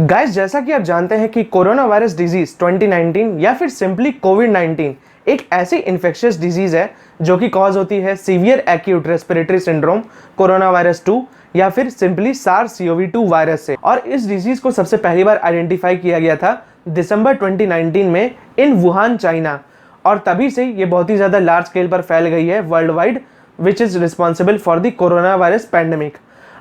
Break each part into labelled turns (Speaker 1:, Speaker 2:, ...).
Speaker 1: Guys, जैसा कि आप जानते हैं कि कोरोना वायरस डिजीज 2019 या फिर सिंपली कोविड-19 एक ऐसी इन्फेक्शियस डिजीज है जो कि कॉज होती है severe acute respiratory syndrome corona virus 2 या फिर सिंपली SARS-CoV-2 वायरस से। और इस डिजीज को सबसे पहली बार आइडेंटिफाई किया गया था दिसंबर 2019 में इन वुहान, चाइना। और तभी से ये बहुत ही ज़्यादा लार्ज स्केल पर फैल गई है world wide, which is responsible for the corona virus pandemic.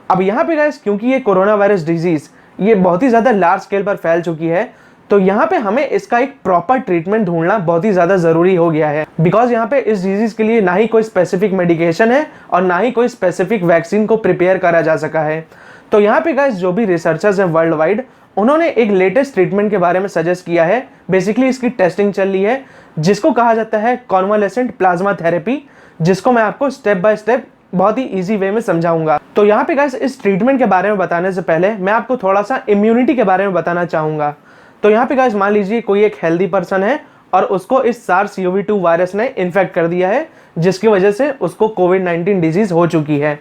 Speaker 1: अब यहाँ पे गाइस, क्योंकि ये कोरोना वायरस डिजीज ये बहुत ही ज़्यादा लार्ज स्केल पर फैल चुकी है, तो यहाँ पे हमें इसका एक प्रॉपर ट्रीटमेंट ढूंढना बहुत ही ज़्यादा ज़रूरी हो गया है। बिकॉज यहाँ पे इस डिजीज़ के लिए ना ही कोई स्पेसिफिक मेडिकेशन है और ना ही कोई स्पेसिफिक वैक्सीन को प्रिपेयर करा जा सका है। तो यहाँ पे गाइस, जो भी रिसर्चर्स हैं वर्ल्ड वाइड, उन्होंने एक लेटेस्ट ट्रीटमेंट के बारे में सजेस्ट किया है। बेसिकली इसकी टेस्टिंग चल रही है, जिसको कहा जाता है कॉन्वालेसेंट प्लाज्मा थेरेपी, जिसको मैं आपको स्टेप बाय स्टेप बहुत ही इजी वे में समझाऊंगा। तो यहाँ पे गाइस, इस ट्रीटमेंट के बारे में बताने से पहले मैं आपको थोड़ा सा इम्यूनिटी के बारे में बताना चाहूँगा। तो यहाँ पे गाइस, मान लीजिए कोई एक हेल्दी पर्सन है और उसको इस SARS-CoV-2 वायरस ने इन्फेक्ट कर दिया है, जिसकी वजह से उसको कोविड-19 डिजीज हो चुकी है।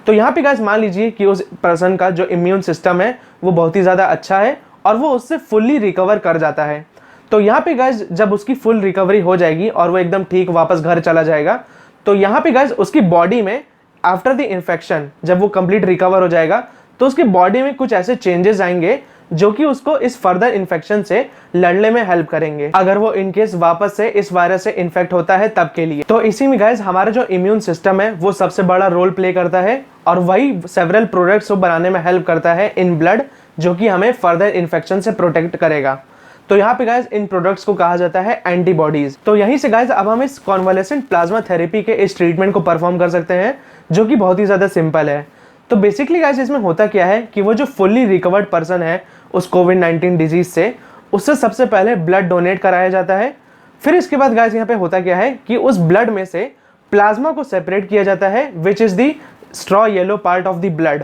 Speaker 1: तो यहाँ पे गाइस, मान लीजिए कि उस पर्सन का जो इम्यून सिस्टम है वो बहुत ही ज़्यादा अच्छा है और वो उससे फुल्ली रिकवर कर जाता है। तो यहाँ पे गाइस, जब उसकी फुल रिकवरी हो जाएगी और वो एकदम ठीक वापस घर चला जाएगा, तो यहाँ पे गाइस उसकी बॉडी में आफ्टर द इन्फेक्शन, जब वो कंप्लीट रिकवर हो जाएगा, तो उसकी बॉडी में कुछ ऐसे चेंजेस आएंगे जो कि उसको इस फर्दर इन्फेक्शन से लड़ने में हेल्प करेंगे, अगर वो इनकेस वापस से इस वायरस से इन्फेक्ट होता है तब के लिए। तो इसी में गाइस, हमारा जो इम्यून सिस्टम है वो सबसे बड़ा रोल प्ले करता है और वही सेवरल प्रोडक्ट्स को बनाने में हेल्प करता है इन ब्लड, जो कि हमें फर्दर इन्फेक्शन से प्रोटेक्ट करेगा। तो यहाँ पे गाइस, इन प्रोडक्ट्स को कहा जाता है एंटीबॉडीज। तो यहीं से गाइस, अब हम इस कॉन्वालेसेंट प्लाज्मा थेरेपी के इस ट्रीटमेंट को परफॉर्म कर सकते हैं, जो कि बहुत ही ज़्यादा सिंपल है। तो बेसिकली गाइस, इसमें होता क्या है कि वो जो फुल्ली रिकवर्ड पर्सन है उस कोविड-19 डिजीज से, उससे सबसे पहले ब्लड डोनेट कराया जाता है। फिर इसके बाद गाइस, यहाँ पे होता क्या है कि उस ब्लड में से प्लाज्मा को सेपरेट किया जाता है, which is the straw yellow part of the blood.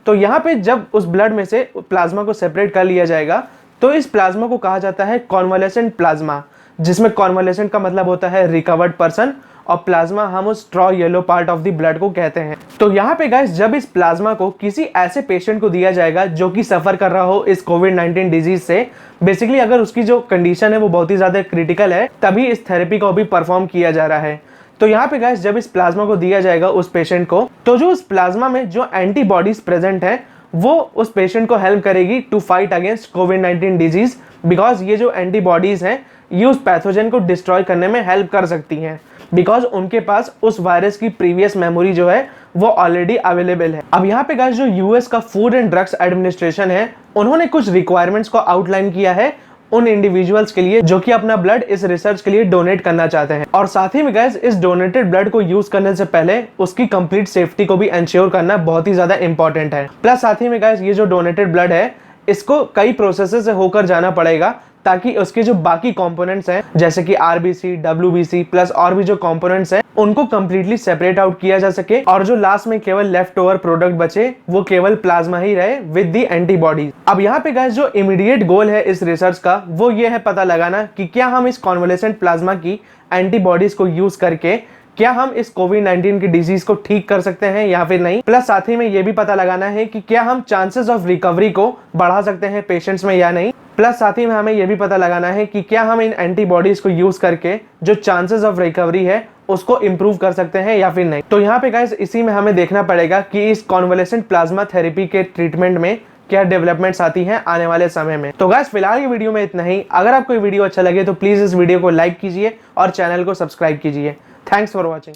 Speaker 1: तो यहाँ पे जब उस ब्लड में से प्लाज्मा को सेपरेट कर लिया जाएगा, तो इस प्लाज्मा को कहा जाता है कॉन्वालेसेंट प्लाज्मा, जिसमें कॉन्वालेसेंट का मतलब होता है रिकवर्ड पर्सन और प्लाज्मा हम उस straw yellow part of the blood को कहते हैं। तो यहाँ पे गाइस, जब इस प्लाज्मा को किसी ऐसे पेशेंट को दिया जाएगा जो कि सफर कर रहा हो इस कोविड-19 डिजीज से, बेसिकली अगर उसकी जो कंडीशन है वो बहुत ही ज्यादा क्रिटिकल है, तभी इस थेरेपी को भी परफॉर्म किया जा रहा है। तो यहाँ पे गाइस, जब इस प्लाज्मा को दिया जाएगा उस पेशेंट को, तो जो उस प्लाज्मा में जो एंटीबॉडीज प्रेजेंट है वो उस पेशेंट को हेल्प करेगी टू फाइट अगेंस्ट कोविड-19 डिजीज। बिकॉज ये जो एंटीबॉडीज हैं ये उस पैथोजन को डिस्ट्रॉय करने में हेल्प कर सकती हैं, बिकॉज उनके पास उस वायरस की प्रीवियस मेमोरी जो है वो ऑलरेडी अवेलेबल है। अब यहाँ पे गाइस, जो यूएस का फूड एंड ड्रग्स एडमिनिस्ट्रेशन है, उन्होंने कुछ रिक्वायरमेंट्स को आउटलाइन किया है उन इंडिविजुअल्स के लिए जो कि अपना ब्लड इस रिसर्च के लिए डोनेट करना चाहते हैं। और साथ ही में गाइस, इस डोनेटेड ब्लड को यूज करने से पहले उसकी कंप्लीट सेफ्टी को भी इंश्योर करना बहुत ही ज्यादा इंपॉर्टेंट है। प्लस साथ ही में गाइस, ये जो डोनेटेड ब्लड है इसको कई प्रोसेसेस से होकर जाना पड़ेगा, ताकि उसके जो बाकी कंपोनेंट्स हैं जैसे कि आरबीसी, डब्ल्यूबीसी प्लस और भी जो कंपोनेंट्स हैं उनको कंप्लीटली सेपरेट आउट किया जा सके, और जो लास्ट में केवल लेफ्ट ओवर प्रोडक्ट बचे वो केवल प्लाज्मा ही रहे विद द एंटीबॉडीज। अब यहाँ पे गाइस, जो इमीडिएट गोल है इस रिसर्च का वो ये है पता लगाना कि क्या हम इस कॉन्वालेसेंट प्लाज्मा की एंटीबॉडीज को यूज करके क्या हम इस कोविड-19 की डिजीज को ठीक कर सकते हैं या फिर नहीं। प्लस साथ ही में ये भी पता लगाना है कि क्या हम चांसेस ऑफ रिकवरी को बढ़ा सकते हैं पेशेंट्स में या नहीं। प्लस साथ ही में हमें यह भी पता लगाना है कि क्या हम इन एंटीबॉडीज को यूज करके जो चांसेस ऑफ रिकवरी है उसको इंप्रूव कर सकते हैं या फिर नहीं। तो यहाँ पे गाइस, इसी में हमें देखना पड़ेगा कि इस कॉन्वालेसेंट प्लाज्मा थेरेपी के ट्रीटमेंट में क्या डेवलपमेंट्स आती हैं आने वाले समय में। तो गाइस, फिलहाल ये वीडियो में इतना ही। अगर आपको ये वीडियो अच्छा लगे तो प्लीज इस वीडियो को लाइक कीजिए और चैनल को सब्सक्राइब कीजिए। Thanks for watching.